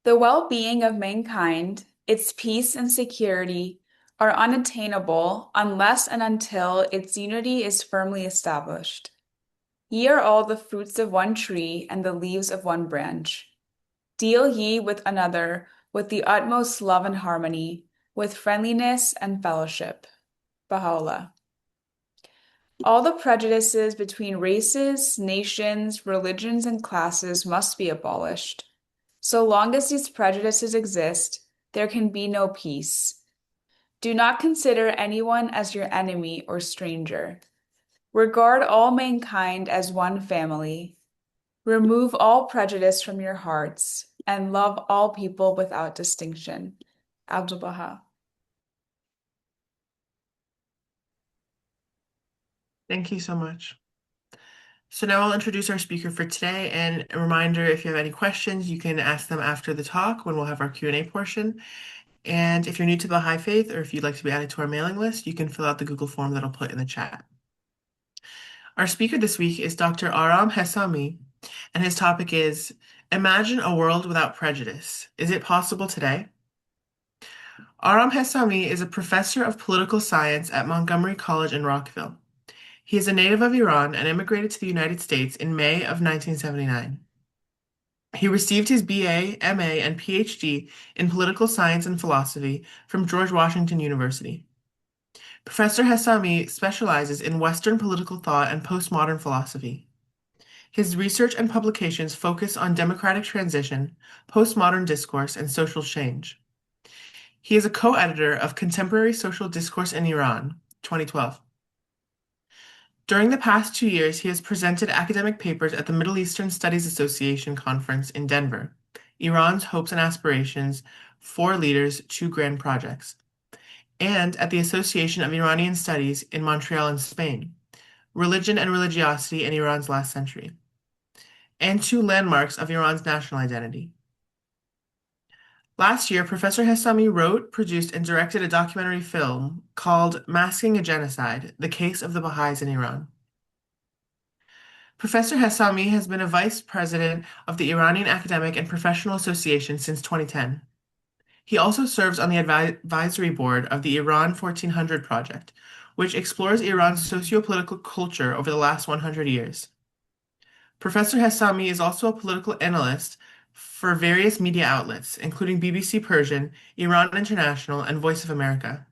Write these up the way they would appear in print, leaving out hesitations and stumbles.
The well-being of mankind, its peace and security, are unattainable unless and until its unity is firmly established. Ye are all the fruits of one tree and the leaves of one branch. Deal ye with another with the utmost love and harmony, with friendliness and fellowship. Baha'u'llah. All the prejudices between races, nations, religions, and classes must be abolished. So long as these prejudices exist, there can be no peace. Do not consider anyone as your enemy or stranger. Regard all mankind as one family. Remove all prejudice from your hearts and love all people without distinction. Abdul Baha. Thank you so much. So now I'll introduce our speaker for today, and a reminder, if you have any questions, you can ask them after the talk when we'll have our Q&A portion. And if you're new to the Baha'i Faith, or if you'd like to be added to our mailing list, you can fill out the Google form that I'll put in the chat. Our speaker this week is Dr. Aram Hessami, and his topic is Imagine a World Without Prejudice. Is it possible today? Aram Hessami is a professor of political science at Montgomery College in Rockville. He is a native of Iran and immigrated to the United States in May of 1979. He received his BA, MA, and Ph.D. in political science and philosophy from George Washington University. Professor Hessami specializes in Western political thought and postmodern philosophy. His research and publications focus on democratic transition, postmodern discourse, and social change. He is a co-editor of Contemporary Social Discourse in Iran, 2012. During the past 2 years, he has presented academic papers at the Middle Eastern Studies Association Conference in Denver, Iran's Hopes and Aspirations, Four Leaders, Two Grand Projects, and at the Association of Iranian Studies in Montreal and Spain, Religion and Religiosity in Iran's Last Century, and Two Landmarks of Iran's National Identity. Last year, Professor Hessami wrote, produced, and directed a documentary film called Masking a Genocide: The Case of the Baha'is in Iran. Professor Hessami has been a vice president of the Iranian Academic and Professional Association since 2010. He also serves on the advisory board of the Iran 1400 Project, which explores Iran's socio-political culture over the last 100 years. Professor Hessami is also a political analyst for various media outlets, including BBC Persian, Iran International, and Voice of America.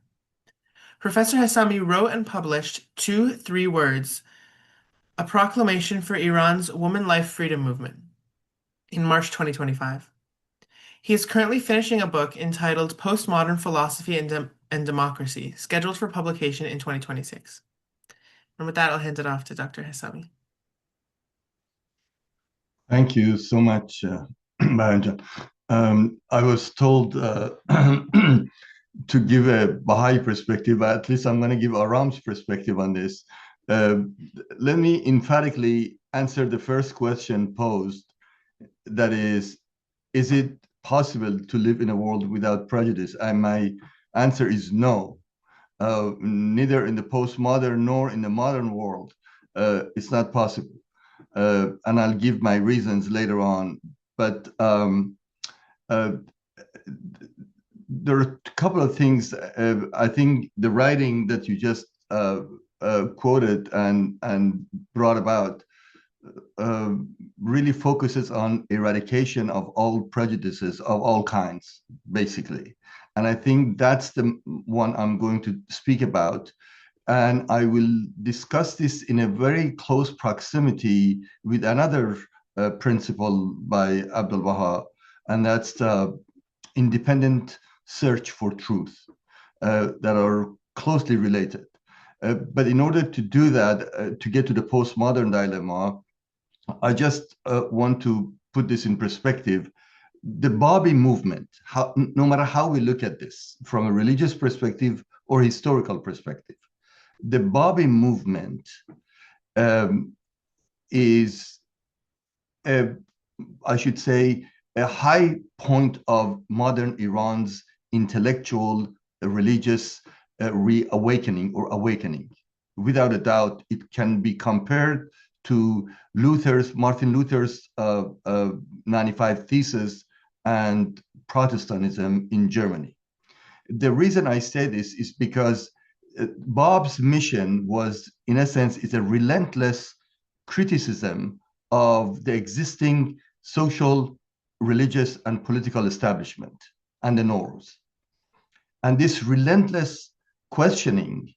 Professor Hessami wrote and published Two Three Words, a proclamation for Iran's Woman Life Freedom Movement in March 2025. He is currently finishing a book entitled Postmodern Philosophy and Democracy, scheduled for publication in 2026. And with that, I'll hand it off to Dr. Hessami. Thank you so much, Bahanja. I was told to give a Baha'i perspective, but at least I'm going to give Aram's perspective on this. Let me emphatically answer the first question posed. That is it possible to live in a world without prejudice? And my answer is no. Neither in the postmodern nor in the modern world. It's not possible. And I'll give my reasons later on. But there are a couple of things. I think the writing that you just quoted and brought about really focuses on eradication of all prejudices of all kinds, basically. And I think that's the one I'm going to speak about. And I will discuss this in a very close proximity with another principle by Abdul Baha, and that's the independent search for truth that are closely related. But in order to do that, to get to the postmodern dilemma, I just want to put this in perspective. The Babi movement, no matter how we look at this, from a religious perspective or historical perspective, the Babi movement is, I should say, a high point of modern Iran's intellectual, religious reawakening or awakening. Without a doubt, it can be compared to Martin Luther's 95 Theses and Protestantism in Germany. The reason I say this is because Bob's mission was, in a sense, is a relentless criticism of the existing social, religious, and political establishment and the norms. And this relentless questioning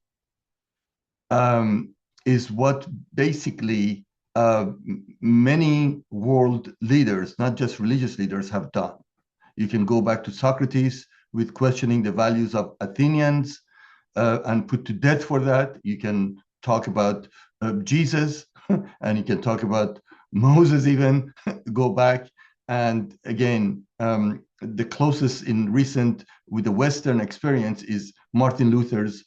is what basically many world leaders, not just religious leaders, have done. You can go back to Socrates with questioning the values of Athenians and put to death for that. You can talk about Jesus, and you can talk about Moses even, go back. And again, the closest in recent with the Western experience is Martin Luther's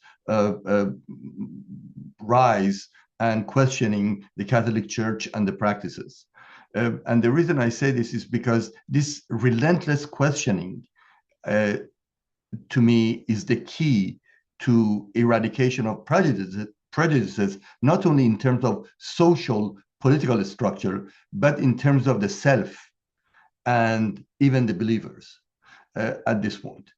rise and questioning the Catholic Church and the practices. And the reason I say this is because this relentless questioning, to me, is the key to eradication of prejudices, not only in terms of social political structure, but in terms of the self and even the believers at this point.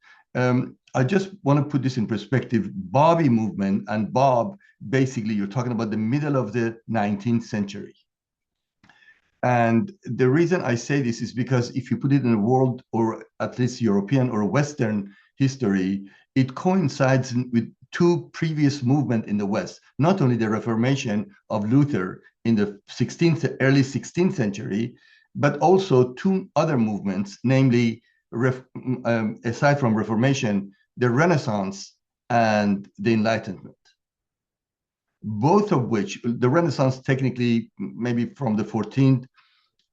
I just want to put this in perspective. Bobby movement, and Bob, basically, you're talking about the middle of the 19th century. And the reason I say this is because if you put it in a world, or at least European or Western history, it coincides with two previous movements in the West, not only the Reformation of Luther in the early 16th century, but also two other movements, namely, aside from Reformation, the Renaissance and the Enlightenment. Both of which, the Renaissance technically maybe from the 14th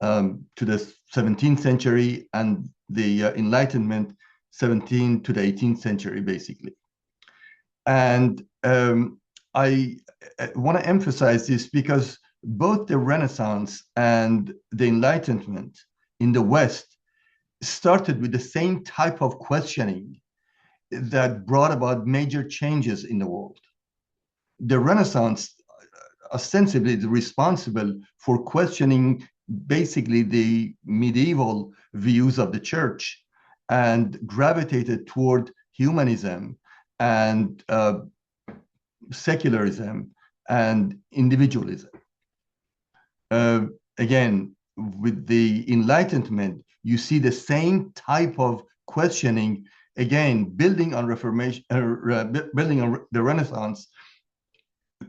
to the 17th century, and the Enlightenment 17th to the 18th century, basically. And I want to emphasize this because both the Renaissance and the Enlightenment in the West started with the same type of questioning that brought about major changes in the world. The Renaissance ostensibly is responsible for questioning basically the medieval views of the church and gravitated toward humanism and secularism and individualism. Again, with the Enlightenment, you see the same type of questioning, again, building on Reformation, building on the Renaissance,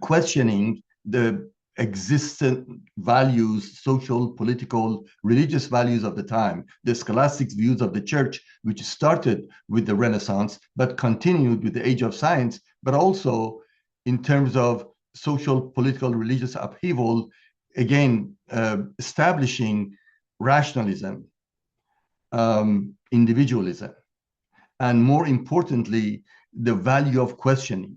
questioning the existent values, social, political, religious values of the time, the scholastic views of the church, which started with the Renaissance, but continued with the Age of Science, but also in terms of social, political, religious upheaval, again, establishing rationalism, individualism, and more importantly, the value of questioning.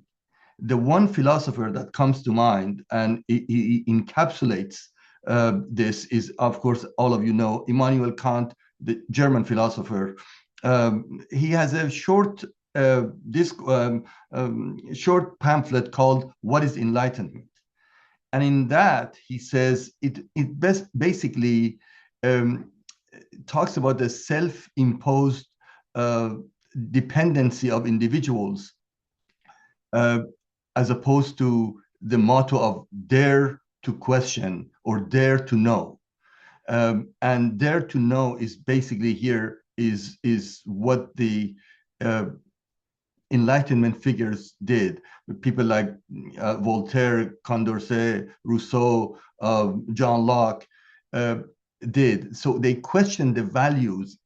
The one philosopher that comes to mind, and he encapsulates this, is, of course, all of you know, Immanuel Kant, the German philosopher. He has a short short pamphlet called "What is Enlightenment?" And in that, he says it basically talks about the self-imposed dependency of individuals as opposed to the motto of dare to question or dare to know. And dare to know is basically here is what the Enlightenment figures did. People like Voltaire, Condorcet, Rousseau, John Locke did. So they questioned the values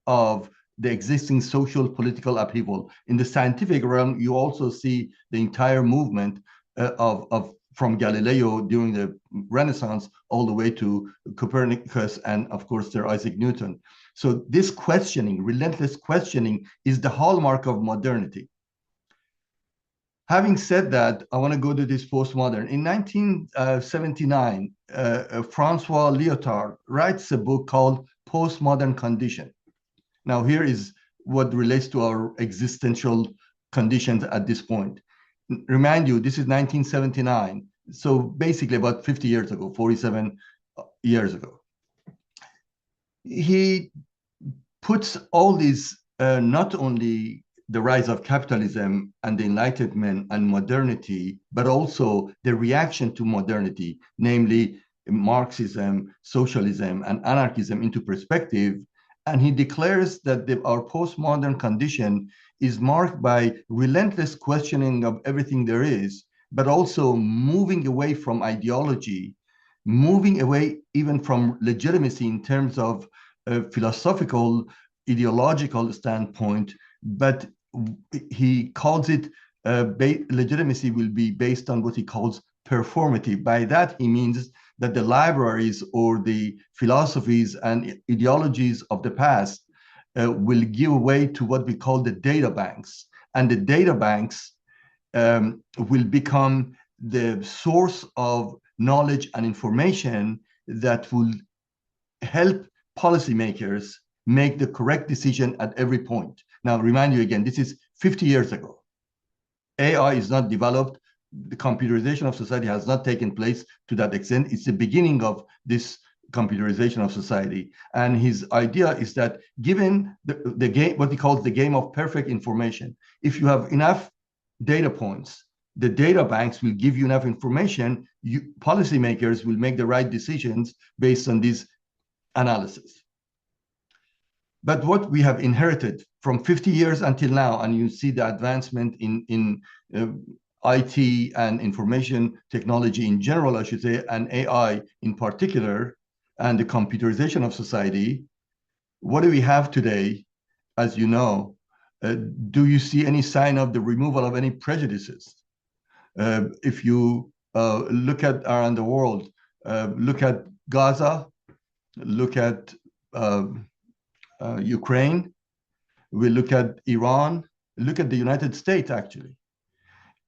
of the existing social political upheaval. In the scientific realm, you also see the entire movement from Galileo during the Renaissance all the way to Copernicus and, of course, Sir Isaac Newton. So this questioning, relentless questioning, is the hallmark of modernity. Having said that, I want to go to this postmodern. In 1979, Francois Lyotard writes a book called Postmodern Condition. Now, here is what relates to our existential conditions at this point. Remind you, this is 1979. So basically about 50 years ago, 47 years ago. He puts all these, not only the rise of capitalism and the Enlightenment and modernity, but also the reaction to modernity, namely Marxism, socialism, and anarchism into perspective. And he declares that our postmodern condition is marked by relentless questioning of everything there is, but also moving away from ideology, moving away even from legitimacy in terms of philosophical, ideological standpoint, but he calls it legitimacy will be based on what he calls performative. By that, he means that the libraries or the philosophies and ideologies of the past will give way to what we call the data banks. And the data banks will become the source of knowledge and information that will help policymakers make the correct decision at every point. Now, remind you again, this is 50 years ago. AI is not developed. The computerization of society has not taken place to that extent. It's the beginning of this computerization of society. And his idea is that given the game, what he calls the game of perfect information, if you have enough data points, the data banks will give you enough information, policymakers will make the right decisions based on this analysis. But what we have inherited from 50 years until now, and you see the advancement in IT and information technology in general, I should say, and AI in particular, and the computerization of society, what do we have today? As you know, do you see any sign of the removal of any prejudices? If you look at around the world, look at Gaza, look at Ukraine, we look at Iran, look at the United States actually,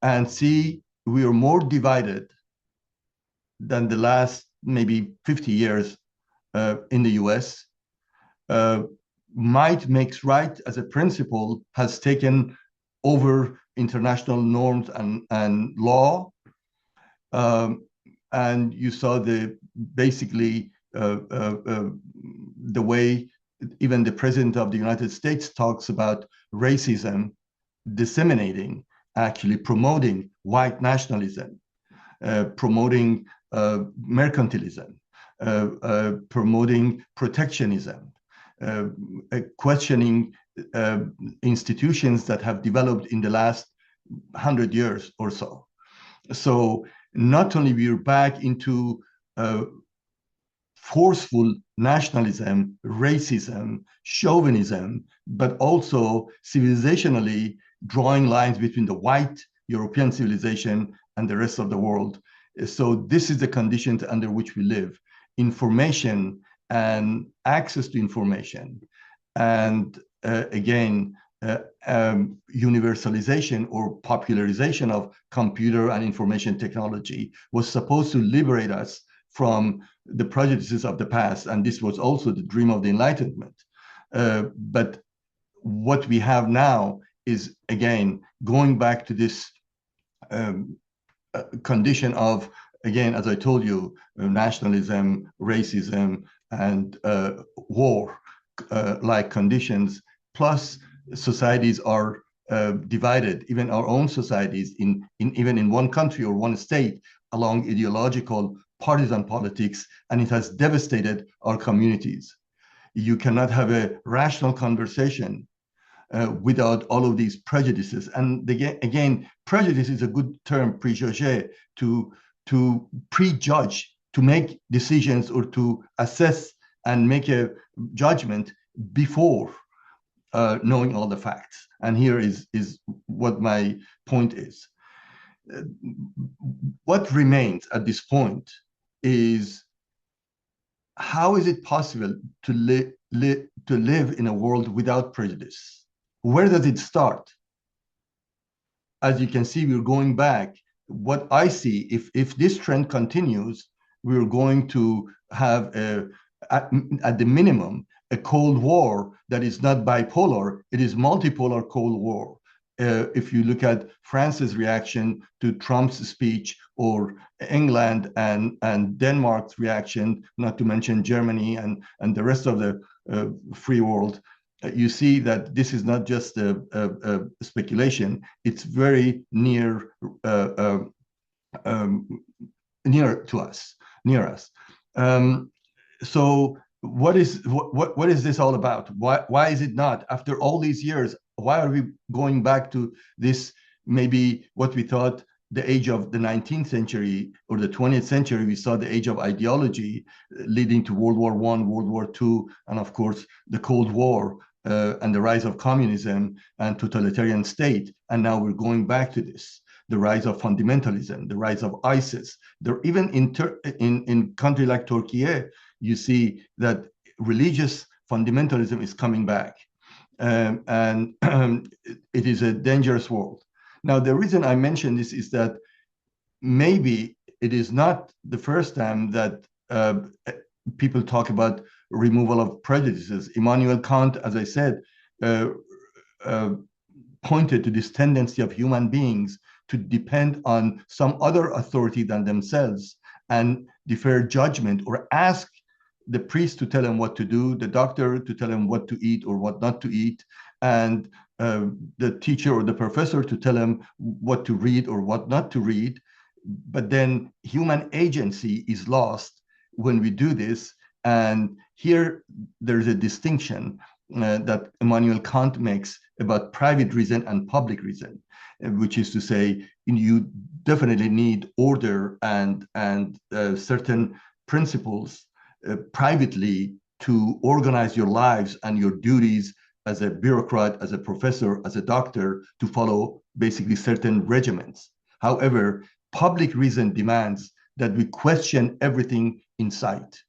and see we are more divided than the last maybe 50 years in the US. Might makes right as a principle has taken over international norms and law. And you saw basically the way even the president of the United States talks about racism disseminating, actually promoting white nationalism, promoting mercantilism, promoting protectionism, questioning institutions that have developed in the last 100 years or so. So not only we're back into forceful nationalism, racism, chauvinism, but also civilizationally drawing lines between the white European civilization and the rest of the world. So this is the conditions under which we live. Information and access to information, and again, universalization or popularization of computer and information technology was supposed to liberate us from the prejudices of the past. And this was also the dream of the Enlightenment. But what we have now is, again, going back to this condition of, again, as I told you, nationalism, racism, and war-like conditions, plus societies are divided, even our own societies, even in one country or one state, along ideological partisan politics, and it has devastated our communities. You cannot have a rational conversation without all of these prejudices. And again, prejudice is a good term, préjugé, to prejudge, to make decisions or to assess and make a judgment before knowing all the facts. And here is what my point is. What remains at this point is, how is it possible to live in a world without prejudice? Where does it start? As you can see, we're going back. What I see, if this trend continues, we're going to have, at the minimum, a Cold War that is not bipolar, it is multipolar Cold War. If you look at France's reaction to Trump's speech, or England and Denmark's reaction, not to mention Germany and the rest of the free world, you see that this is not just a speculation. It's very um, near to us, near us. Um, so what is this all about? Why is it not, after all these years, why are we going back to this, maybe what we thought the age of the 19th century or the 20th century? We saw the age of ideology leading to World War I, World War II, and of course the Cold War, and the rise of communism and totalitarian state. And now we're going back to this, the rise of fundamentalism, the rise of ISIS. There, even in country like Turkey, you see that religious fundamentalism is coming back, and it is a dangerous world. Now, the reason I mention this is that maybe it is not the first time that people talk about removal of prejudices. Immanuel Kant, as I said, uh, uh, pointed to this tendency of human beings to depend on some other authority than themselves and defer judgment, or ask the priest to tell them what to do, the doctor to tell them what to eat or what not to eat, and the teacher or the professor to tell them what to read or what not to read. But then human agency is lost when we do this. And here there's a distinction that Immanuel Kant makes about private reason and public reason, which is to say, you definitely need order and certain principles privately to organize your lives and your duties as a bureaucrat, as a professor, as a doctor, to follow basically certain regimens. However, public reason demands that we question everything in sight,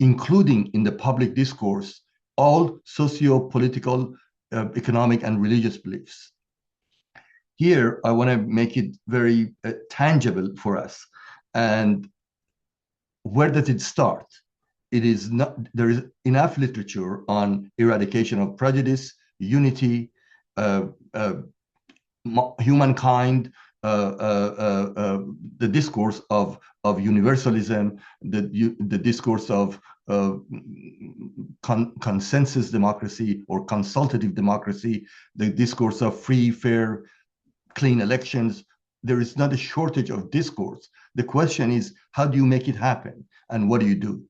including in the public discourse, all socio-political, economic, and religious beliefs. Here, I want to make it very tangible for us. And where does it start? It is not, there is enough literature on eradication of prejudice, unity, humankind, the discourse of universalism, the discourse of consensus democracy or consultative democracy, the discourse of free, fair, clean elections. There is not a shortage of discourse. The question is, how do you make it happen? And what do you do?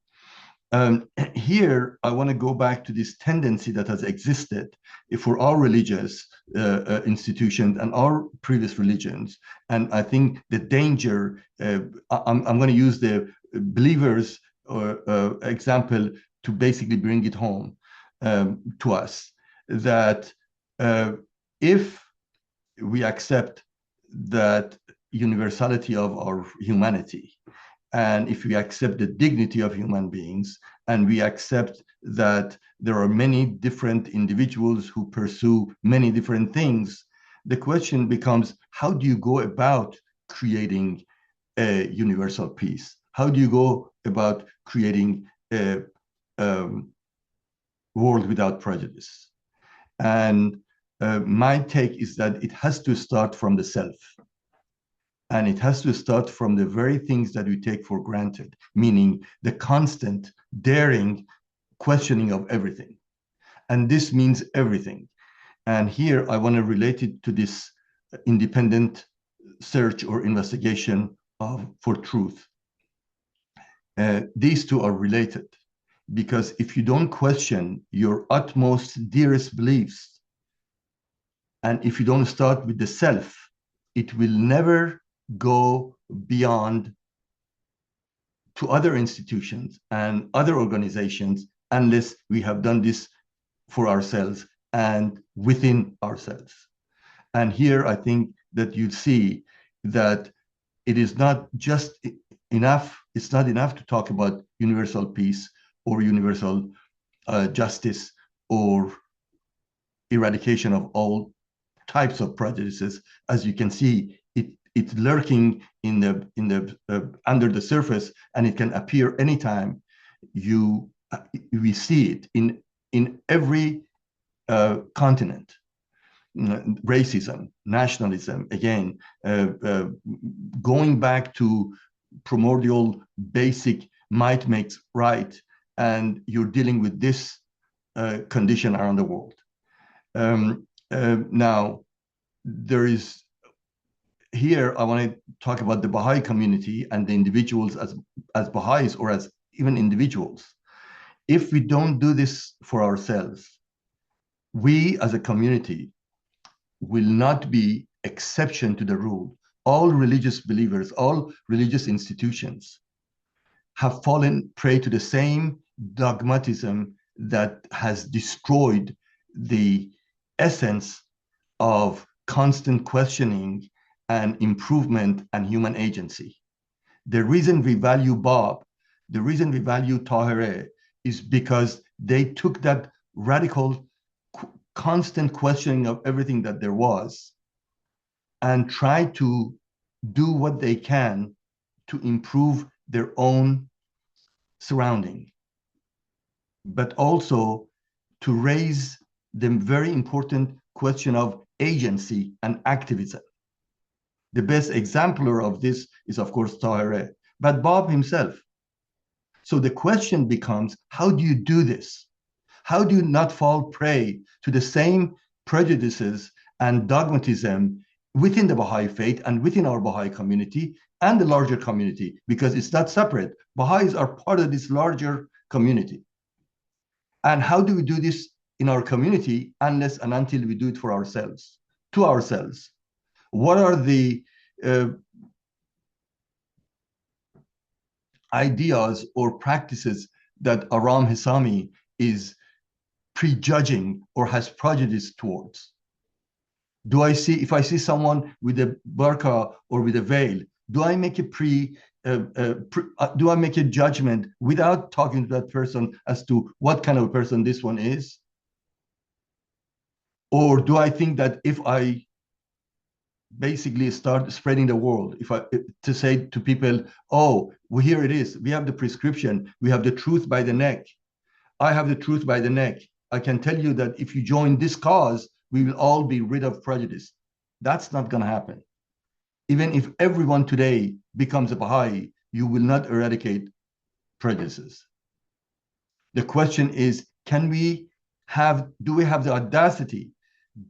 Here, I want to go back to this tendency that has existed for our religious institutions and our previous religions. And I think the danger, I'm going to use the believers example to basically bring it home to us, that if we accept that universality of our humanity, and if we accept the dignity of human beings, and we accept that there are many different individuals who pursue many different things, the question becomes, how do you go about creating a universal peace? How do you go about creating a world without prejudice? And my take is that it has to start from the self. And it has to start from the very things that we take for granted, meaning the constant, daring questioning of everything. And this means everything. And here I want to relate it to this independent search or investigation for truth. These two are related, because if you don't question your utmost, dearest beliefs, and if you don't start with the self, it will never go beyond to other institutions and other organizations unless we have done this for ourselves and within ourselves. And here I think that you see that it is not just enough, it's not enough to talk about universal peace or universal justice or eradication of all types of prejudices. As you can see, it's lurking in the under the surface, and it can appear anytime. We see it in every continent. Racism, nationalism, again, going back to primordial basic might makes right, and you're dealing with this condition around the world. Now, there is here, I want to talk about the Baha'i community and the individuals as Baha'is or as even individuals. If we don't do this for ourselves, we as a community will not be exception to the rule. All religious believers, all religious institutions have fallen prey to the same dogmatism that has destroyed the essence of constant questioning and improvement and human agency. The reason we value Bob, the reason we value Tahirih is because they took that radical, constant questioning of everything that there was and tried to do what they can to improve their own surrounding, but also to raise the very important question of agency and activism. The best exemplar of this is, of course, Tahirih, but Bob himself. So the question becomes, how do you do this? How do you not fall prey to the same prejudices and dogmatism within the Baha'i faith and within our Baha'i community and the larger community? Because it's not separate. Baha'is are part of this larger community. And how do we do this in our community unless and until we do it for ourselves, to ourselves? What are the ideas or practices that Aram Hessami is prejudging or has prejudice towards? Do I see, if I see someone with a burqa or with a veil, do I make a do I make a judgment without talking to that person as to what kind of person this one is? Or do I think that if I basically start spreading the word, to say to people, oh, well, here it is, we have the prescription, we have the truth by the neck, I have the truth by the neck, I can tell you that if you join this cause, we will all be rid of prejudice. That's not going to happen. Even if everyone today becomes a Baha'i, you will not eradicate prejudices. The question is, do we have the audacity?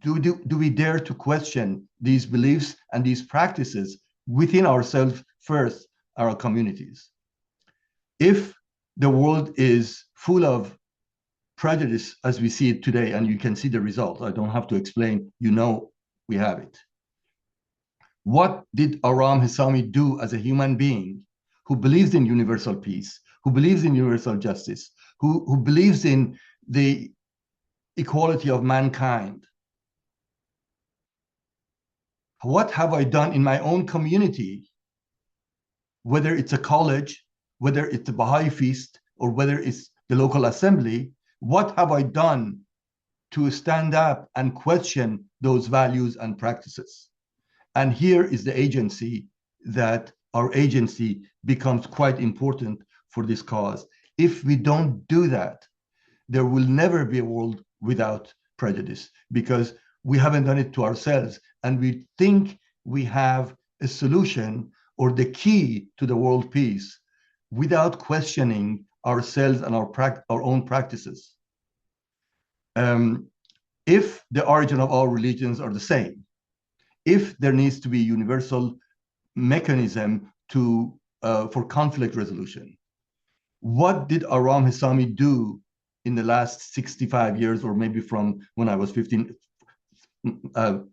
Do we dare to question these beliefs and these practices within ourselves first, our communities? If the world is full of prejudice as we see it today, and you can see the results, I don't have to explain, you know we have it. What did Aram Hessami do as a human being who believes in universal peace, who believes in universal justice, who believes in the equality of mankind? What have I done in my own community, whether it's a college, whether it's a Baha'i feast, or whether it's the local assembly? What have I done to stand up and question those values and practices? And here is the agency, that our agency becomes quite important for this cause. If we don't do that, there will never be a world without prejudice, because we haven't done it to ourselves, and we think we have a solution or the key to the world peace without questioning ourselves and our own practices. If the origin of all religions are the same, if there needs to be a universal mechanism for conflict resolution, what did Aram Hessami do in the last 65 years, or maybe from when I was 15,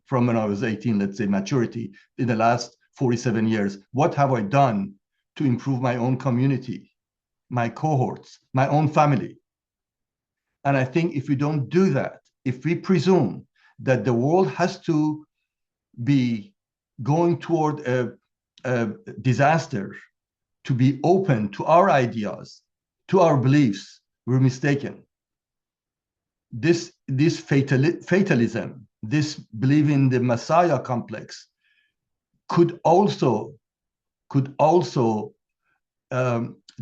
from when I was 18, let's say maturity, in the last 47 years? What have I done to improve my own community, my cohorts, my own family? And I think if we don't do that, if we presume that the world has to be going toward a disaster to be open to our ideas, to our beliefs, we're mistaken. This fatalism, this belief in the Messiah complex could also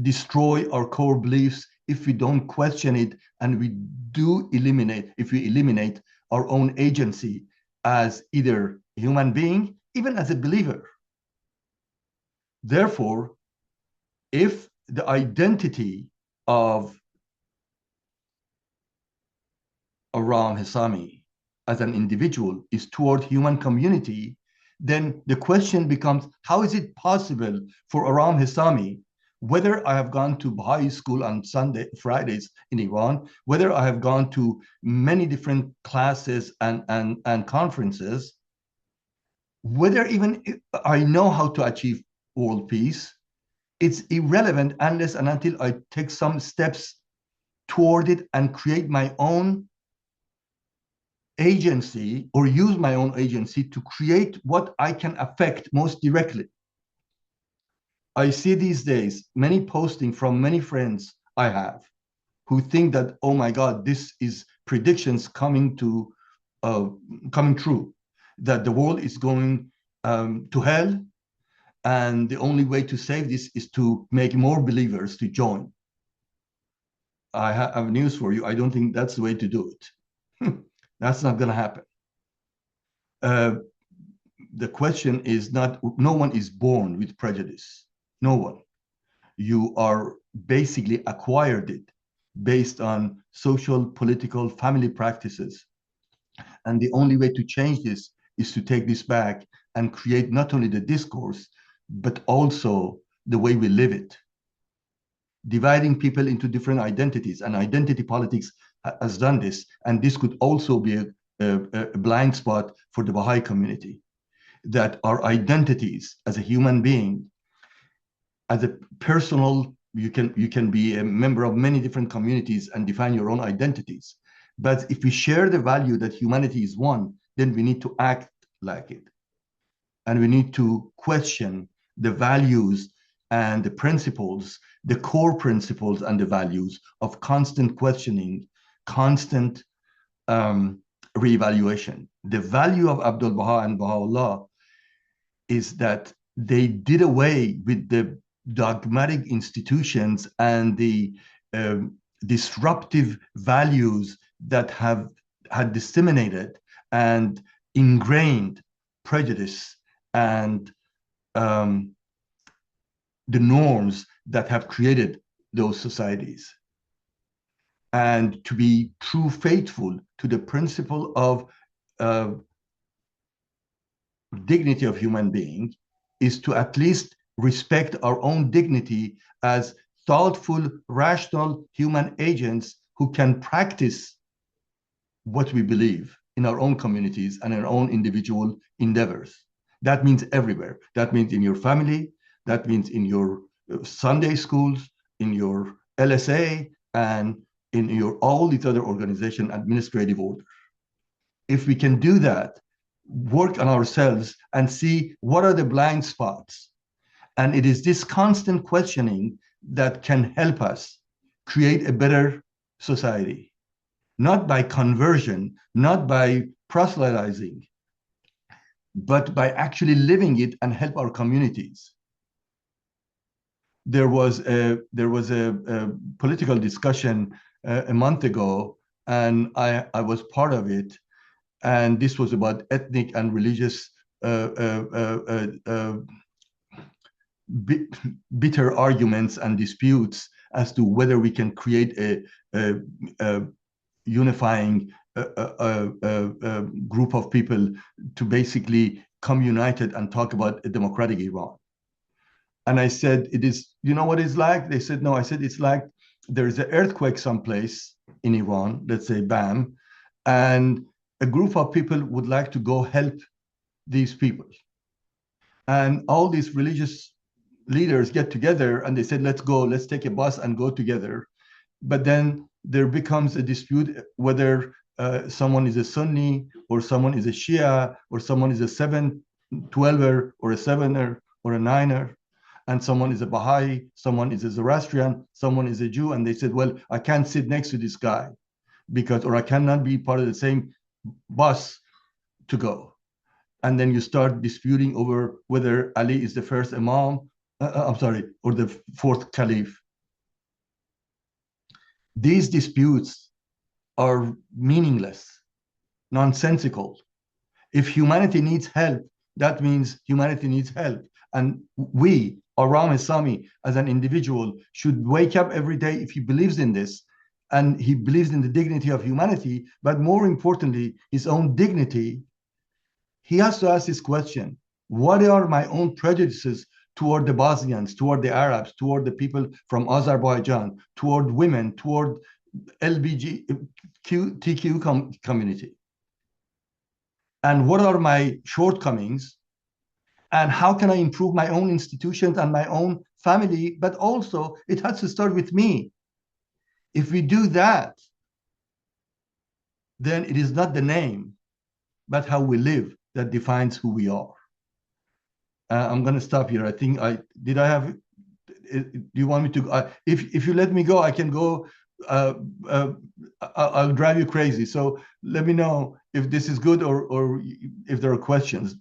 destroy our core beliefs if we don't question it, and if we eliminate our own agency as either a human being, even as a believer. Therefore, if the identity of Aram Hessami as an individual is toward human community, then the question becomes, how is it possible for Aram Hessami, whether I have gone to Baha'i school on Fridays in Iran, whether I have gone to many different classes and conferences, whether even I know how to achieve world peace, it's irrelevant unless and until I take some steps toward it and create my own agency or use my own agency to create what I can affect most directly. I see these days many posting from many friends I have who think that, oh my God, this is predictions coming true, that the world is going to hell, and the only way to save this is to make more believers to join. I have news for you. I don't think that's the way to do it. That's not going to happen. The question is not, no one is born with prejudice. No one. You are basically acquired it based on social, political, family practices. And the only way to change this is to take this back and create not only the discourse, but also the way we live it. Dividing people into different identities, and identity politics has done this. And this could also be a blind spot for the Baha'i community, that our identities as a human being, as a personal, you can be a member of many different communities and define your own identities. But if we share the value that humanity is one, then we need to act like it. And we need to question the values and the principles, the core principles and the values of constant questioning, constant reevaluation. The value of Abdul Baha and Baha'u'llah is that they did away with the dogmatic institutions and the disruptive values that had disseminated and ingrained prejudice and the norms that have created those societies. And to be true faithful to the principle of dignity of human being is to at least respect our own dignity as thoughtful, rational human agents who can practice what we believe in our own communities and our own individual endeavors. That means everywhere. That means in your family, that means in your Sunday schools, in your LSA, and in your all these other organization administrative orders. If we can do that, work on ourselves and see what are the blind spots. And it is this constant questioning that can help us create a better society, not by conversion, not by proselytizing, but by actually living it and help our communities. There was a political discussion a month ago, and I was part of it. And this was about ethnic and religious bitter arguments and disputes as to whether we can create a unifying group of people to basically come united and talk about a democratic Iran. And I said, it is, you know what it's like? They said, no. I said, it's like there's an earthquake someplace in Iran, let's say BAM, and a group of people would like to go help these people. And all these religious leaders get together and they said, let's go, let's take a bus and go together. But then there becomes a dispute whether someone is a Sunni or someone is a Shia or someone is a 7-12er or a 7er or a 9er. And someone is a Baha'i, someone is a Zoroastrian, someone is a Jew. And they said, well, I can't sit next to this guy because, or I cannot be part of the same bus to go. And then you start disputing over whether Ali is the first Imam, or the fourth Caliph. These disputes are meaningless, nonsensical. If humanity needs help, that means humanity needs help. And we, Aram Hessami, as an individual, should wake up every day, if he believes in this, and he believes in the dignity of humanity, but more importantly, his own dignity, he has to ask this question: what are my own prejudices toward the Bosnians, toward the Arabs, toward the people from Azerbaijan, toward women, toward LGBTQ community? And what are my shortcomings? And how can I improve my own institutions and my own family? But also, it has to start with me. If we do that, then it is not the name, but how we live that defines who we are. I'm going to stop here. I think I have. Do you want me to? If you let me go, I can go. I'll drive you crazy. So let me know if this is good or if there are questions.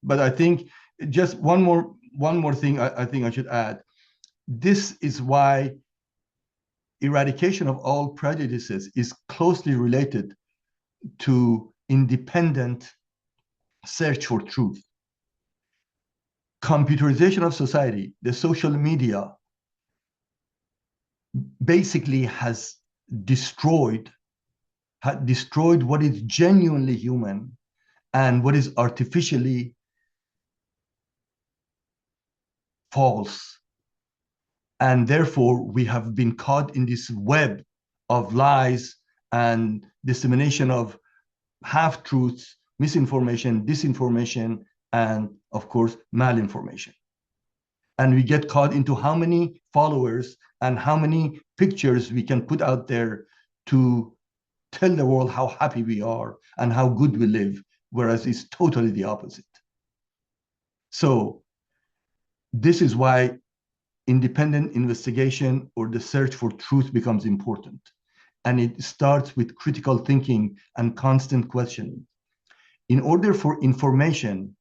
But I think just one more thing I think I should add. This is why eradication of all prejudices is closely related to independent search for truth. Computerization of society, the social media, basically has destroyed what is genuinely human and what is artificially false. And therefore, we have been caught in this web of lies and dissemination of half-truths, misinformation, disinformation, and of course, malinformation. And we get caught into how many followers and how many pictures we can put out there to tell the world how happy we are and how good we live, whereas it's totally the opposite. So this is why independent investigation or the search for truth becomes important. And it starts with critical thinking and constant questioning. In order for information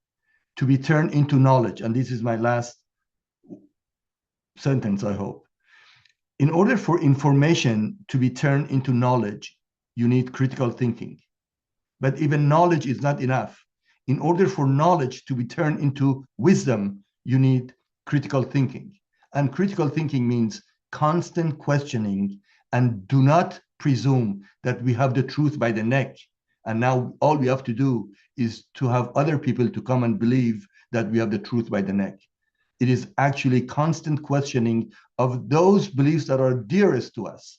to be turned into knowledge, and this is my last sentence, I hope. In order for information to be turned into knowledge, you need critical thinking. But even knowledge is not enough. In order for knowledge to be turned into wisdom, you need critical thinking. And critical thinking means constant questioning, and do not presume that we have the truth by the neck. And now all we have to do is to have other people to come and believe that we have the truth by the neck. It is actually constant questioning of those beliefs that are dearest to us.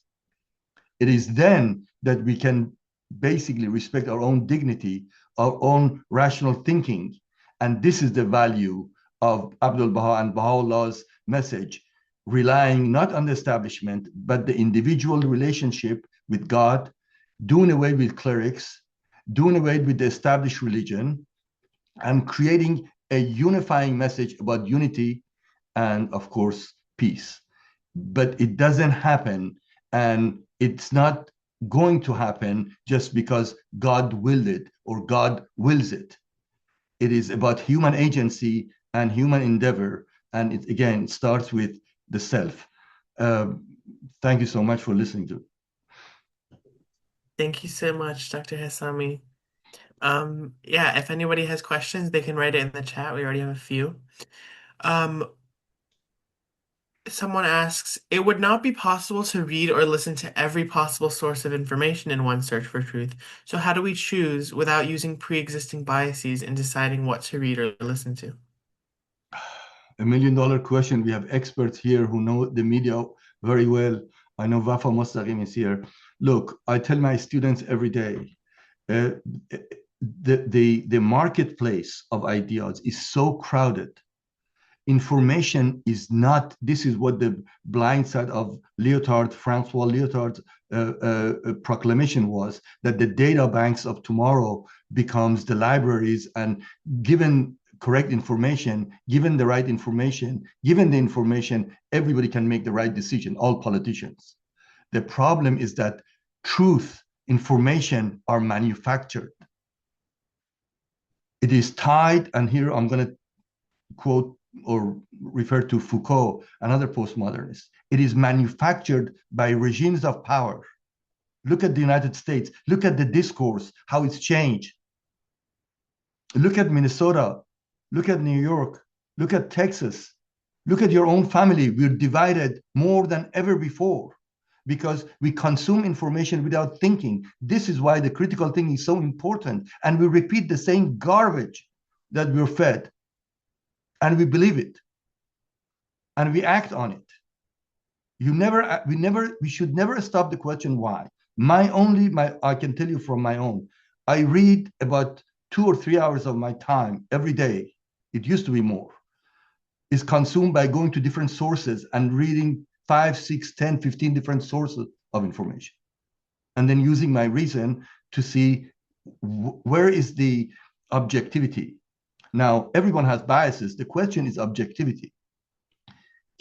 It is then that we can basically respect our own dignity, our own rational thinking. And this is the value of Abdul Baha and Baha'u'llah's message, relying not on the establishment, but the individual relationship with God, doing away with clerics, doing away with the established religion, and creating a unifying message about unity and, of course, peace. But it doesn't happen, and it's not going to happen just because God willed it or God wills it. It is about human agency and human endeavor, and it again starts with the self. Thank you so much for listening to. Thank you so much, Dr. Hessami. Yeah, if anybody has questions, they can write it in the chat. We already have a few. Someone asks, it would not be possible to read or listen to every possible source of information in one search for truth. So how do we choose without using pre-existing biases in deciding what to read or listen to? $1 million question. We have experts here who know the media very well. I know Wafa Mostaqim is here. Look, I tell my students every day, the marketplace of ideas is so crowded. Information is not, this is what the blind side of Francois Lyotard's proclamation was, that the data banks of tomorrow becomes the libraries, and given correct information, given the right information, given the information, everybody can make the right decision, all politicians. The problem is that truth, information are manufactured. It is tied, and here I'm going to quote or refer to Foucault, another postmodernist. It is manufactured by regimes of power. Look at the United States. Look at the discourse, how it's changed. Look at Minnesota. Look at New York. Look at Texas. Look at your own family. We're divided more than ever before. because we consume information without thinking. This is why the critical thinking is so important. And we repeat the same garbage that we're fed, and we believe it, and we act on it. We should never stop the question why. I can tell you from my own, I read about 2 or 3 hours of my time every day. It used to be more. Is consumed by going to different sources and reading 5, 6, 10, 15 different sources of information, and then using my reason to see where is the objectivity. Now, everyone has biases. The question is objectivity.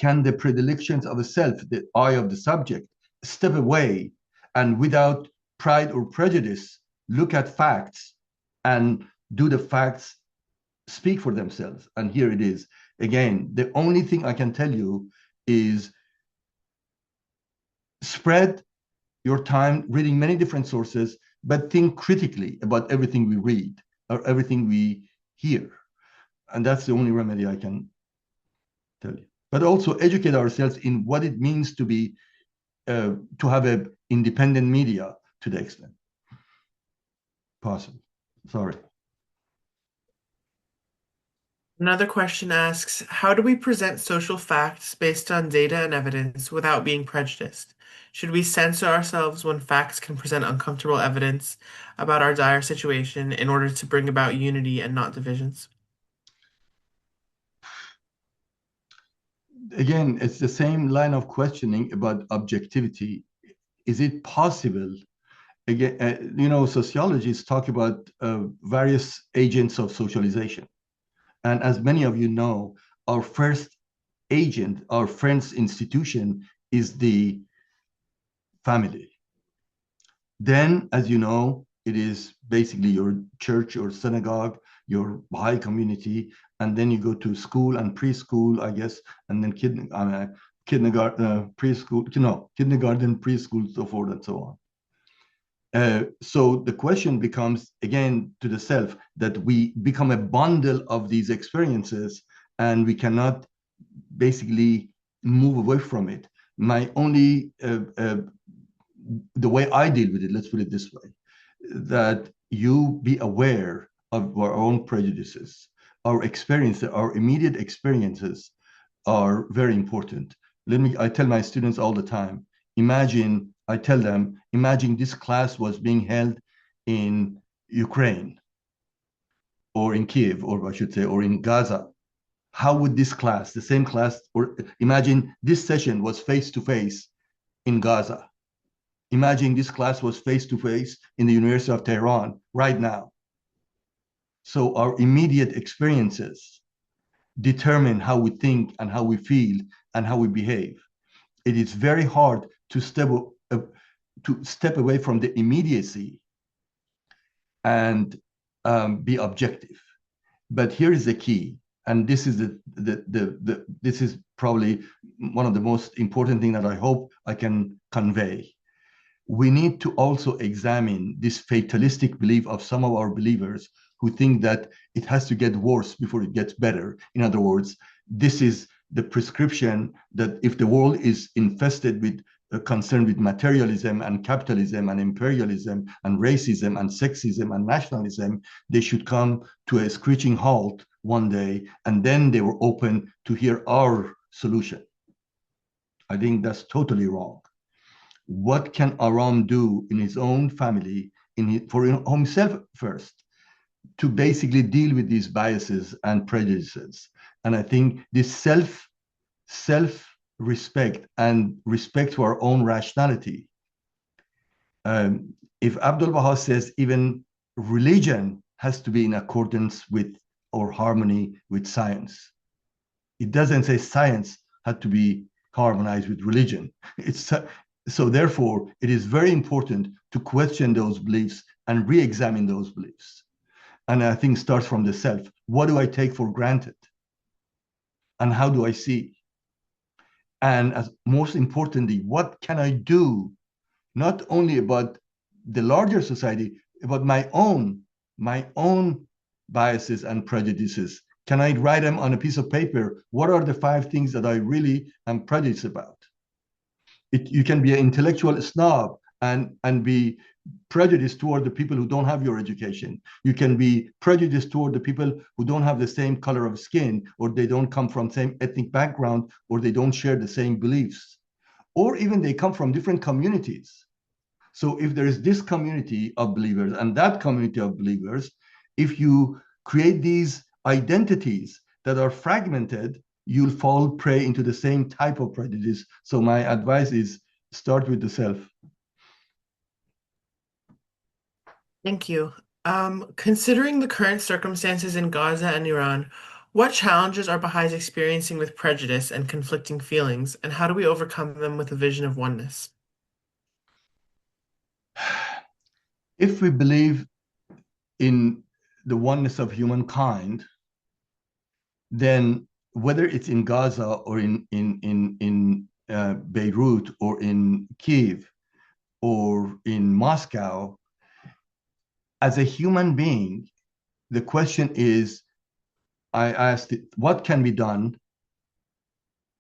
Can the predilections of a self, the I of the subject, step away and without pride or prejudice, look at facts and do the facts speak for themselves? And here it is. Again, the only thing I can tell you is spread your time reading many different sources, but think critically about everything we read or everything we hear. And that's the only remedy I can tell you. But also educate ourselves in what it means to be to have an independent media to the extent possible. Sorry. Another question asks, how do we present social facts based on data and evidence without being prejudiced? Should we censor ourselves when facts can present uncomfortable evidence about our dire situation in order to bring about unity and not divisions? Again, it's the same line of questioning about objectivity. Is it possible? Again, sociologists talk about various agents of socialization. And as many of you know, our first agent, our first institution is the family. Then, as you know, it is basically your church, your synagogue, your Baha'i community, and then you go to school and preschool, I guess, and then kindergarten, preschool, so forth and so on. So the question becomes, again, to the self, that we become a bundle of these experiences and we cannot basically move away from it. The way I deal with it, let's put it this way, that you be aware of our own prejudices, our experiences, our immediate experiences are very important. I tell my students all the time, I tell them, imagine this class was being held in Ukraine or in Kiev, or I should say, or in Gaza. How would this class, the same class, or imagine this session was face-to-face in Gaza. Imagine this class was face-to-face in the University of Tehran right now. So our immediate experiences determine how we think and how we feel and how we behave. It is very hard to step away from the immediacy and be objective. But here is the key, and this is this is probably one of the most important things that I hope I can convey. We need to also examine this fatalistic belief of some of our believers who think that it has to get worse before it gets better. In other words, this is the prescription that if the world is infested with concern with materialism and capitalism and imperialism and racism and sexism and nationalism, they should come to a screeching halt one day, and then they were open to hear our solution. I think that's totally wrong. What can Aram do in his own family, for himself first, to basically deal with these biases and prejudices? And I think this self-respect and respect for our own rationality. If Abdul Baha says even religion has to be in accordance with or harmony with science, it doesn't say science had to be harmonized with religion. So therefore, it is very important to question those beliefs and re-examine those beliefs. And I think starts from the self. What do I take for granted? And how do I see? And as most importantly, what can I do, not only about the larger society, about my own biases and prejudices? Can I write them on a piece of paper? What are the 5 things that I really am prejudiced about? You can be an intellectual snob and be prejudiced toward the people who don't have your education. You can be prejudiced toward the people who don't have the same color of skin, or they don't come from same ethnic background, or they don't share the same beliefs, or even they come from different communities. So if there is this community of believers and that community of believers, if you create these identities that are fragmented, you'll fall prey into the same type of prejudice. So my advice is start with the self. Thank you. Considering the current circumstances in Gaza and Iran, what challenges are Baha'is experiencing with prejudice and conflicting feelings, and how do we overcome them with a vision of oneness? If we believe in the oneness of humankind, then whether it's in Gaza or in Beirut or in Kiev or in Moscow, as a human being, the question is, I asked it, what can be done,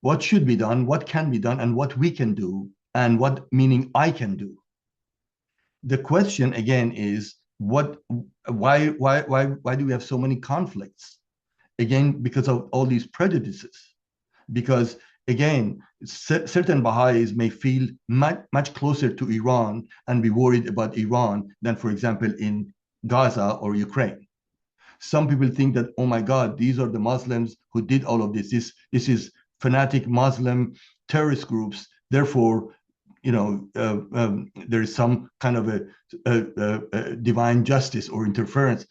what should be done, what can be done, and what we can do, and what meaning I can do. The question again is, why do we have so many conflicts? Again, because of all these prejudices. Because again, certain Baha'is may feel much closer to Iran and be worried about Iran than, for example, in Gaza or Ukraine. Some people think that, oh my God, these are the Muslims who did all of this. This is fanatic Muslim terrorist groups. Therefore, there is some kind of a divine justice or interference.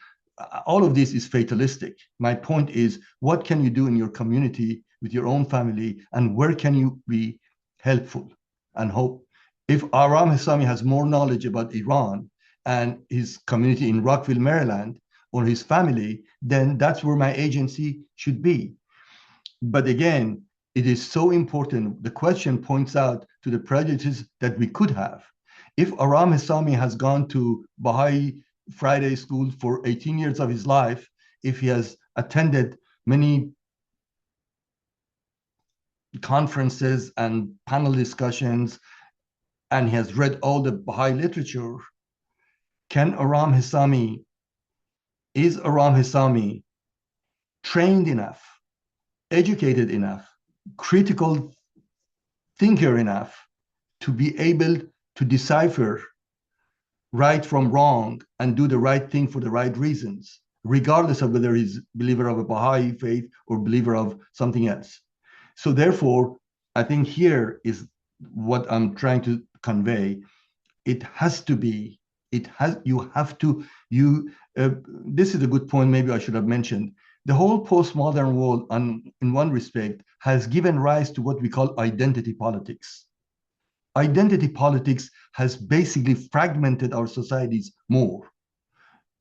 All of this is fatalistic. My point is, what can you do in your community with your own family, and where can you be helpful and hope? If Aram Hessami has more knowledge about Iran and his community in Rockville, Maryland, or his family, then that's where my agency should be. But again, it is so important. The question points out to the prejudices that we could have. If Aram Hessami has gone to Baha'i Friday school for 18 years of his life, if he has attended many conferences and panel discussions, and he has read all the Baha'i literature, is Aram Hessami trained enough, educated enough, critical thinker enough to be able to decipher right from wrong and do the right thing for the right reasons, regardless of whether he's a believer of a Baha'i faith or believer of something else? So therefore, I think here is what I'm trying to convey. It has to be, this is a good point, maybe I should have mentioned. The whole postmodern world, in one respect, has given rise to what we call identity politics. Identity politics has basically fragmented our societies more.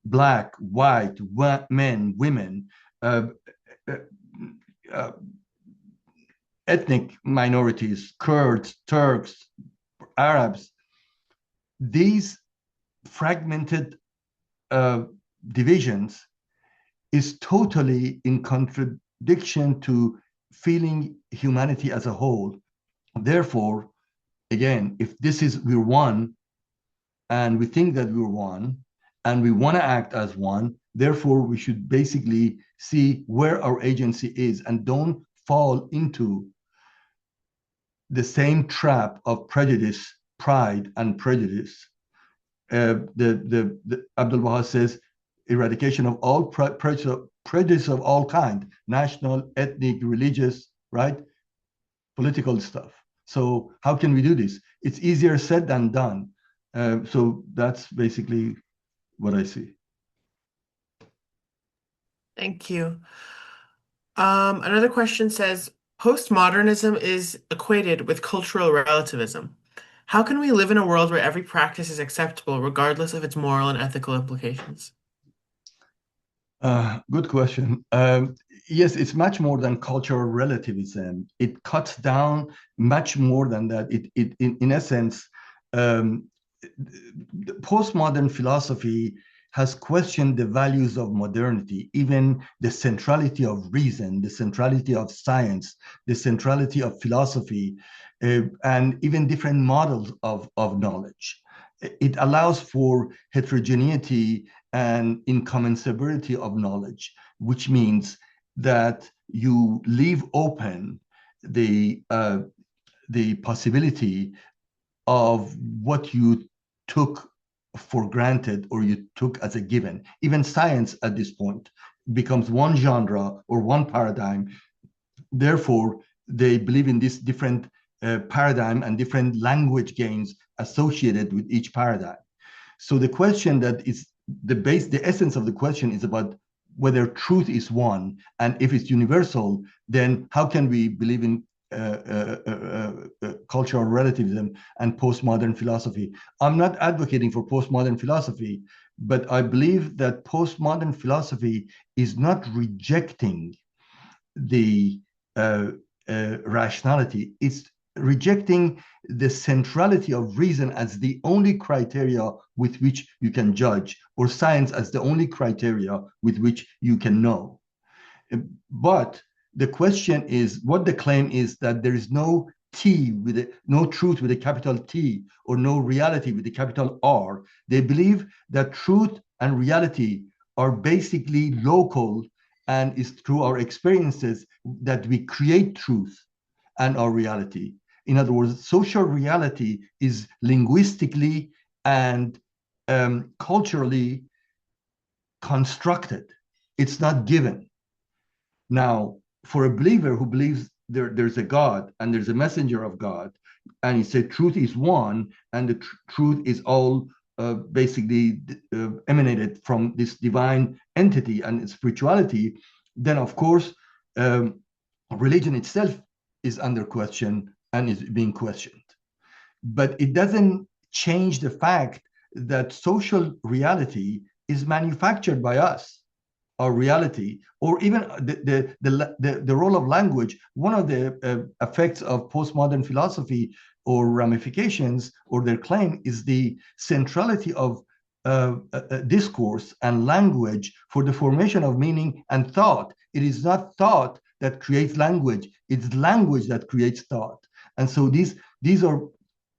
Black, white, men, women, ethnic minorities, Kurds, Turks, Arabs. These fragmented divisions is totally in contradiction to feeling humanity as a whole. Therefore, again, if we're one, and we think that we're one, and we want to act as one, therefore we should basically see where our agency is and don't fall into the same trap of prejudice, pride, and prejudice. Abdul Baha says, eradication of all prejudice of all kind, national, ethnic, religious, right? Political stuff. So how can we do this? It's easier said than done. So that's basically what I see. Thank you. Another question says, postmodernism is equated with cultural relativism. How can we live in a world where every practice is acceptable, regardless of its moral and ethical implications? Good question. Yes, it's much more than cultural relativism. It cuts down much more than that. In essence, postmodern philosophy has questioned the values of modernity, even the centrality of reason, the centrality of science, the centrality of philosophy. and even different models of knowledge. It allows for heterogeneity and incommensurability of knowledge, which means that you leave open the possibility of what you took for granted or you took as a given. Even science at this point becomes one genre or one paradigm. Therefore, they believe in this different paradigm and different language gains associated with each paradigm. So the question that is the essence of the question is about whether truth is one, and if it's universal, then how can we believe in cultural relativism and postmodern philosophy? I'm not advocating for postmodern philosophy, but I believe that postmodern philosophy is not rejecting the rationality. It's rejecting the centrality of reason as the only criteria with which you can judge, or science as the only criteria with which you can know. But the question is, what the claim is that there is no no truth with a capital T, or no reality with a capital R. They believe that truth and reality are basically local, and it's through our experiences that we create truth and our reality. In other words, social reality is linguistically and culturally constructed. It's not given. Now, for a believer who believes there's a God and there's a messenger of God, and he said truth is one, and the truth is all basically emanated from this divine entity and spirituality, then of course religion itself is under question and is being questioned. But it doesn't change the fact that social reality is manufactured by us, our reality, or even the role of language. One of the effects of postmodern philosophy or ramifications or their claim is the centrality of discourse and language for the formation of meaning and thought. It is not thought that creates language, it's language that creates thought. And so these are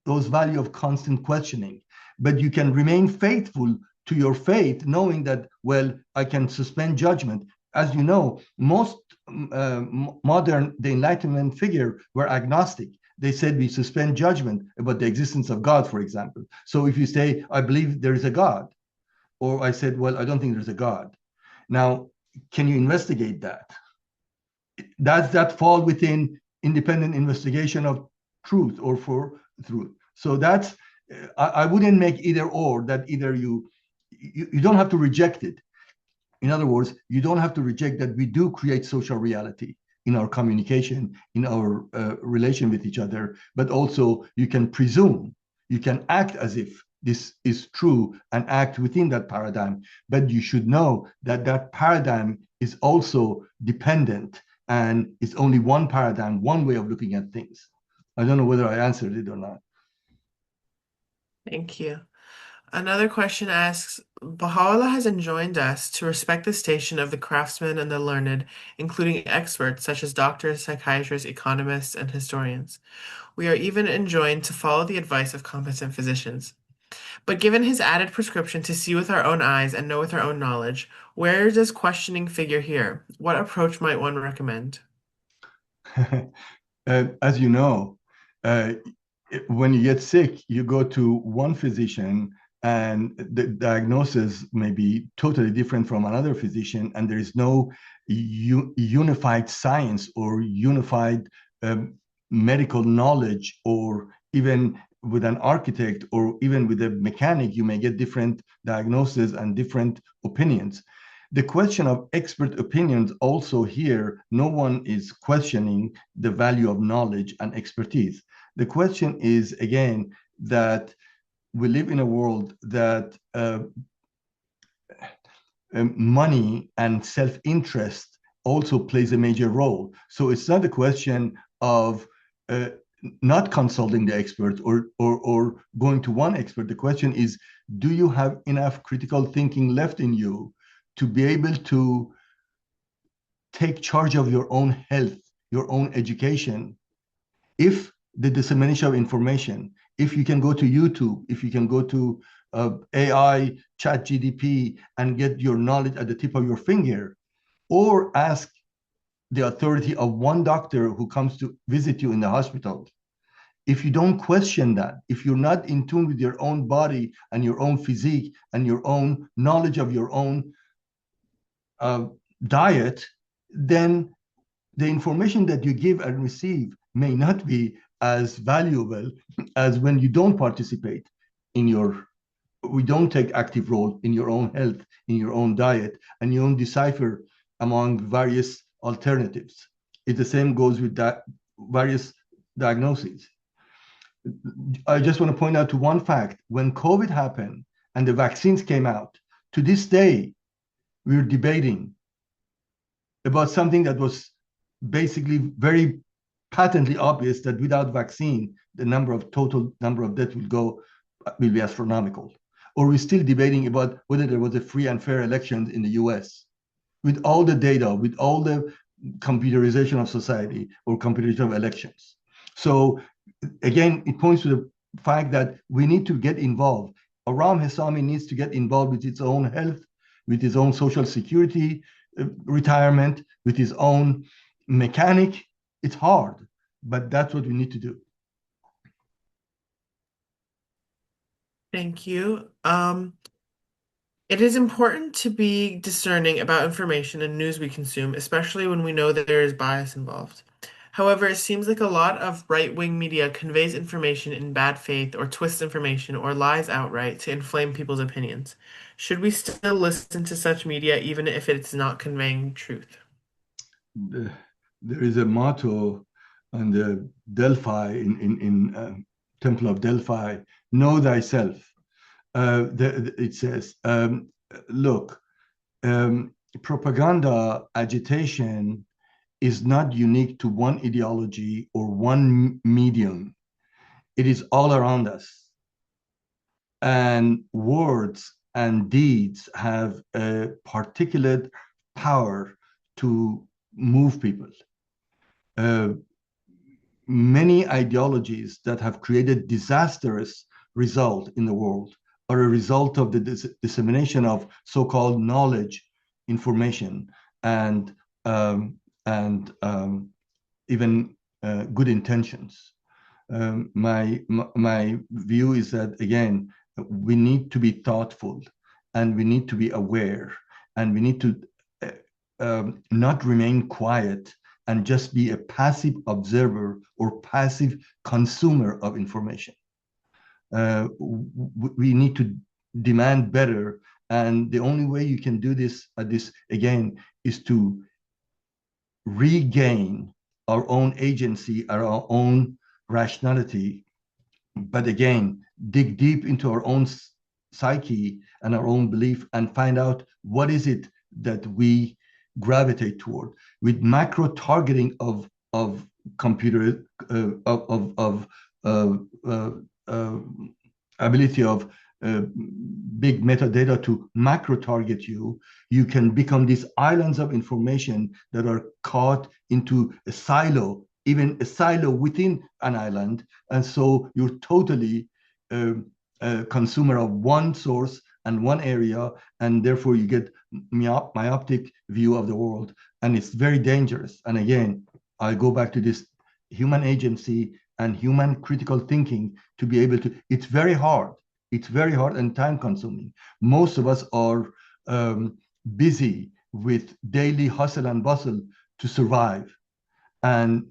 those value of constant questioning. But you can remain faithful to your faith, knowing that, well, I can suspend judgment. As you know, most modern, the Enlightenment figure were agnostic. They said we suspend judgment about the existence of God, for example. So if you say, I believe there is a God, or I said, well, I don't think there's a God. Now, can you investigate that? Does that fall within independent investigation of truth or for truth? So that's, I wouldn't make either or, that either you don't have to reject it. In other words, you don't have to reject that we do create social reality in our communication, in our relation with each other, but also you can presume, you can act as if this is true and act within that paradigm, but you should know that that paradigm is also dependent and it's only one paradigm, one way of looking at things. I don't know whether I answered it or not. Thank you. Another question asks, Baha'u'llah has enjoined us to respect the station of the craftsmen and the learned, including experts such as doctors, psychiatrists, economists, and historians. We are even enjoined to follow the advice of competent physicians. But given his added prescription to see with our own eyes and know with our own knowledge, where does questioning figure here? What approach might one recommend? As you know, when you get sick, you go to one physician and the diagnosis may be totally different from another physician, and there is no unified science or unified medical knowledge, or even with an architect or even with a mechanic, you may get different diagnoses and different opinions. The question of expert opinions also here, no one is questioning the value of knowledge and expertise. The question is, again, that we live in a world that money and self-interest also plays a major role. So it's not a question of not consulting the expert or going to one expert. The question is, do you have enough critical thinking left in you to be able to take charge of your own health, your own education? If the dissemination of information. If you can go to YouTube, if you can go to AI, chat GDP, and get your knowledge at the tip of your finger, or ask the authority of one doctor who comes to visit you in the hospital. If you don't question that, if you're not in tune with your own body and your own physique and your own knowledge of your own uh, diet, then the information that you give and receive may not be as valuable as when you don't participate in your, we don't take active role in your own health, in your own diet, and you don't decipher among various alternatives. The same goes with that various diagnoses. I just want to point out to one fact. When COVID happened and the vaccines came out, to this day, we're debating about something that was basically very patently obvious, that without vaccine, the total number of deaths will be astronomical. Or we're still debating about whether there was a free and fair election in the US. With all the data, with all the computerization of society or computerization of elections. So again, it points to the fact that we need to get involved. Aram Hessami needs to get involved with its own health, with his own social security, retirement, with his own mechanic. It's hard, but that's what we need to do. Thank you. It is important to be discerning about information and news we consume, especially when we know that there is bias involved. However, it seems like a lot of right-wing media conveys information in bad faith or twists information or lies outright to inflame people's opinions. Should we still listen to such media even if it's not conveying truth? There is a motto on the Delphi in Temple of Delphi: "Know thyself." It says, look, propaganda agitation is not unique to one ideology or one medium. It is all around us. And words and deeds have a particular power to move people. Many ideologies that have created disastrous result in the world are a result of the dissemination of so-called knowledge, information, and even good intentions. My view is that, again, we need to be thoughtful, and we need to be aware, and we need to not remain quiet and just be a passive observer or passive consumer of information. We need to demand better, and the only way you can do this again is to regain our own agency, our own rationality, but again, dig deep into our own psyche and our own belief and find out what is it that we gravitate toward, with macro targeting of computer ability of big metadata to macro target you. You can become these islands of information that are caught into a silo, even a silo within an island, and so you're totally a consumer of one source and one area, and therefore you get myopic view of the world, and it's very dangerous. And again, I go back to this human agency and human critical thinking to be able to. It's very hard. It's very hard and time consuming. Most of us are busy with daily hustle and bustle to survive and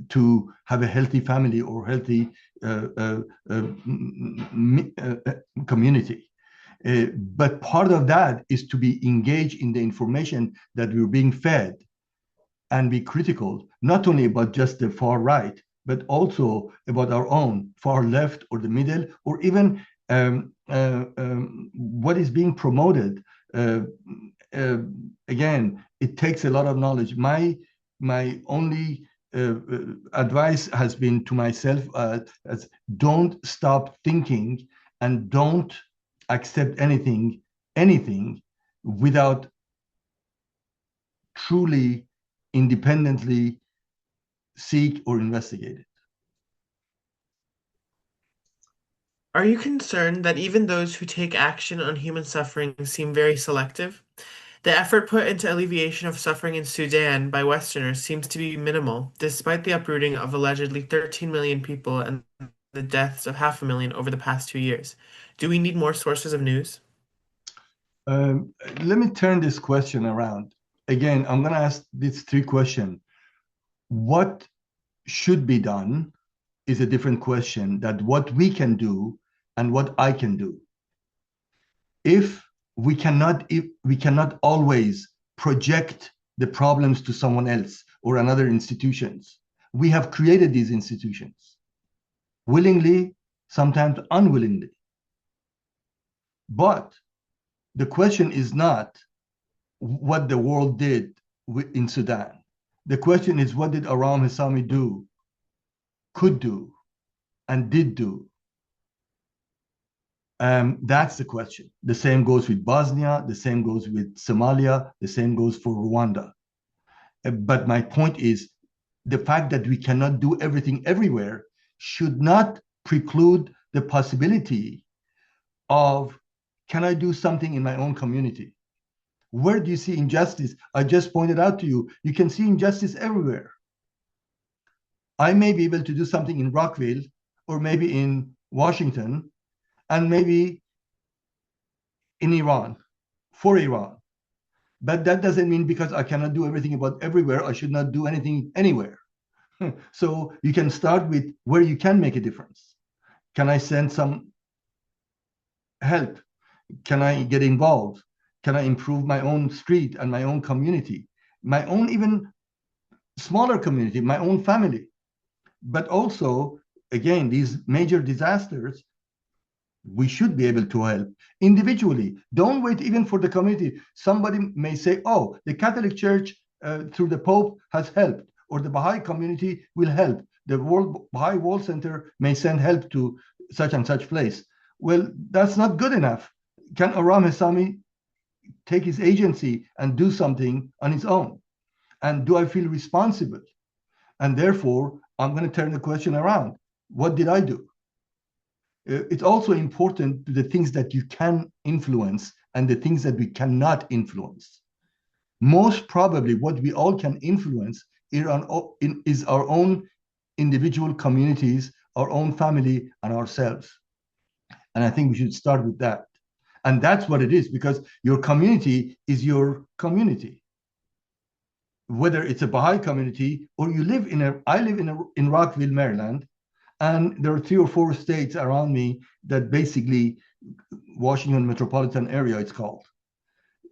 to have a healthy family or healthy community. But part of that is to be engaged in the information that we're being fed and be critical, not only about just the far right, but also about our own far left or the middle, or even what is being promoted. Again, it takes a lot of knowledge. My only advice has been to myself as don't stop thinking and don't accept anything without truly independently seek or investigate it. Are you concerned that even those who take action on human suffering seem very selective? The effort put into alleviation of suffering in Sudan by Westerners seems to be minimal, despite the uprooting of allegedly 13 million people and the deaths of 500,000 over the past 2 years. Do we need more sources of news? Um, Let me turn this question around. Again, I'm going to ask these three questions. What should be done is a different question than what we can do and what I can do. If we cannot always project the problems to someone else or another institutions, we have created these institutions willingly, sometimes unwillingly. But the question is not what the world did in Sudan. The question is, what did Aram Hessami do, could do, and did do? That's the question. The same goes with Bosnia, the same goes with Somalia, the same goes for Rwanda. But my point is, the fact that we cannot do everything everywhere should not preclude the possibility of, can I do something in my own community? Where do you see injustice? I just pointed out to you, you can see injustice everywhere. I may be able to do something in Rockville or maybe in Washington and maybe in Iran, for Iran. But that doesn't mean because I cannot do everything about everywhere, I should not do anything anywhere. So you can start with where you can make a difference. Can I send some help? Can I get involved? Can I improve my own street and my own community, my own even smaller community, my own family? But also, again, these major disasters, we should be able to help individually. Don't wait even for the community. Somebody may say, oh, the Catholic Church through the Pope has helped, or the Baha'i community will help. The World Baha'i World Center may send help to such and such place. Well, that's not good enough. Can Aram Hessami take his agency and do something on his own? And do I feel responsible? And therefore, I'm going to turn the question around. What did I do? It's also important to the things that you can influence and the things that we cannot influence. Most probably, what we all can influence is our own individual communities, our own family, and ourselves. And I think we should start with that. And that's what it is, because your community is your community. Whether it's a Baha'i community or I live in Rockville, Maryland, and there are 3 or 4 states around me that basically, Washington metropolitan area, it's called.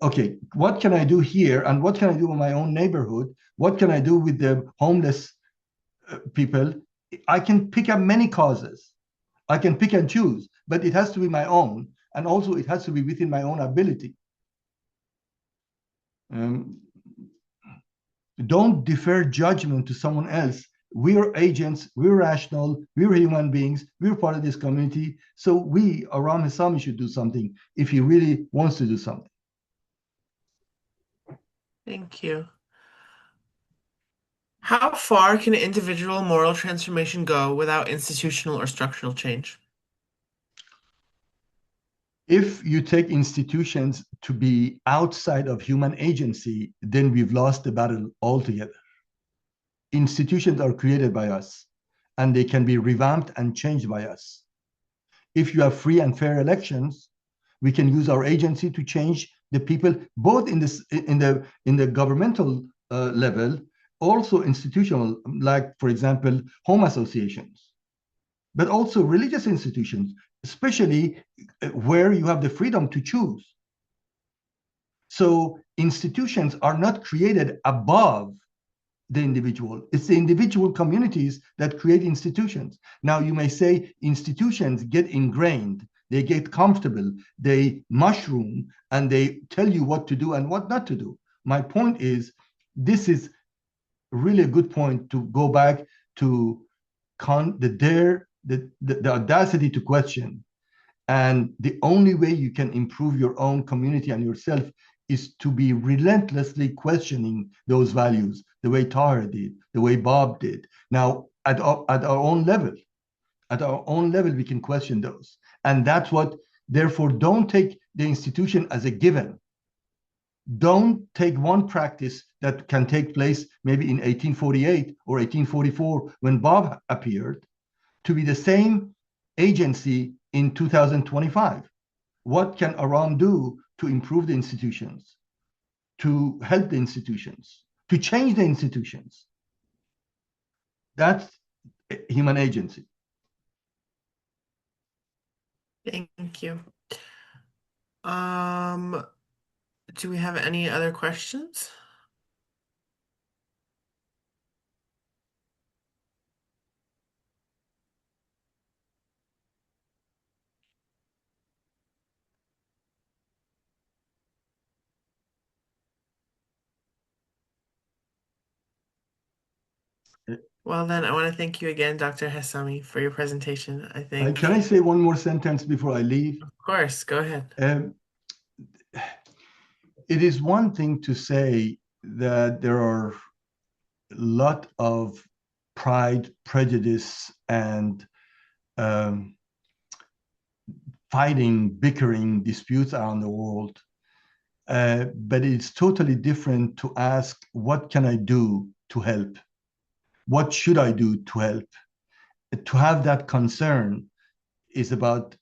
Okay, what can I do here? And what can I do in my own neighborhood? What can I do with the homeless people? I can pick up many causes. I can pick and choose, but it has to be my own. And also it has to be within my own ability. Don't defer judgment to someone else. We're agents, we're rational, we're human beings, we're part of this community. So Aram Hessami should do something if he really wants to do something. Thank you. How far can individual moral transformation go without institutional or structural change? If you take institutions to be outside of human agency, then we've lost the battle altogether. Institutions are created by us, and they can be revamped and changed by us. If you have free and fair elections, we can use our agency to change the people, both in the governmental level, also institutional, like, for example, home associations, but also religious institutions, especially where you have the freedom to choose. So institutions are not created above the individual. It's the individual communities that create institutions. Now, you may say institutions get ingrained, they get comfortable, they mushroom, and they tell you what to do and what not to do. My point is, this is really a good point to go back to the audacity to question. And the only way you can improve your own community and yourself is to be relentlessly questioning those values, the way Tahir did, the way Bob did. Now, at our own level, we can question those. And that's what, therefore, don't take the institution as a given. Don't take one practice that can take place maybe in 1848 or 1844 when Bob appeared to be the same agency in 2025. What can Aram do to improve the institutions, to help the institutions, to change the institutions? That's human agency. Thank you. Do we have any other questions? Well, then I want to thank you again, Dr. Hessami, for your presentation. I think, Can I say one more sentence before I leave? of course, go ahead. It is one thing to say that there are a lot of pride, prejudice, and fighting, bickering, disputes around the world. But it's totally different to ask, what can I do to help? What should I do to help? To have that concern is about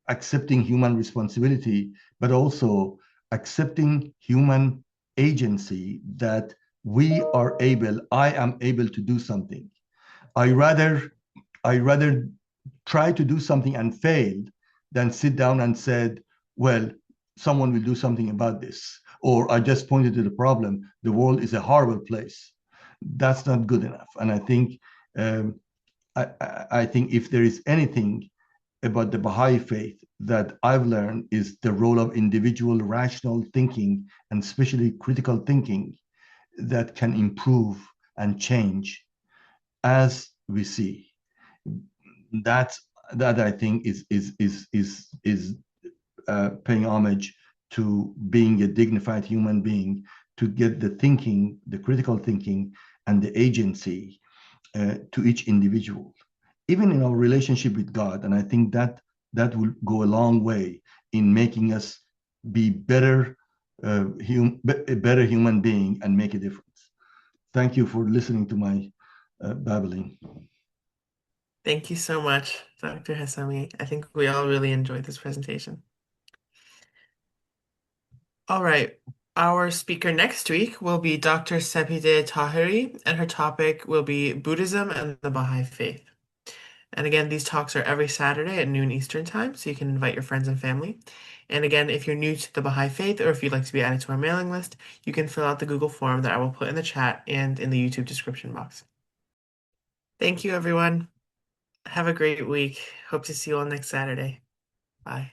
accepting human responsibility, but also accepting human agency, that I am able to do something. I rather try to do something and fail than sit down and said, well, someone will do something about this, or I just pointed to the problem. The world is a horrible place. That's not good enough. And I think I think if there is anything about the Baha'i faith that I've learned, is the role of individual rational thinking, and especially critical thinking, that can improve and change as we see. That I think is paying homage to being a dignified human being, to get the thinking, the critical thinking, and the agency to each individual, even in our relationship with God. And I think that will go a long way in making us be better human being and make a difference. Thank you for listening to my babbling. Thank you so much, Dr. Hessami. I think we all really enjoyed this presentation. All right. Our speaker next week will be Dr. Sepideh Tahiri, and her topic will be Buddhism and the Baha'i Faith. And again, these talks are every Saturday at noon Eastern Time, so you can invite your friends and family. And again, if you're new to the Baha'i Faith, or if you'd like to be added to our mailing list, you can fill out the Google form that I will put in the chat and in the YouTube description box. Thank you, everyone. Have a great week. Hope to see you all next Saturday. Bye.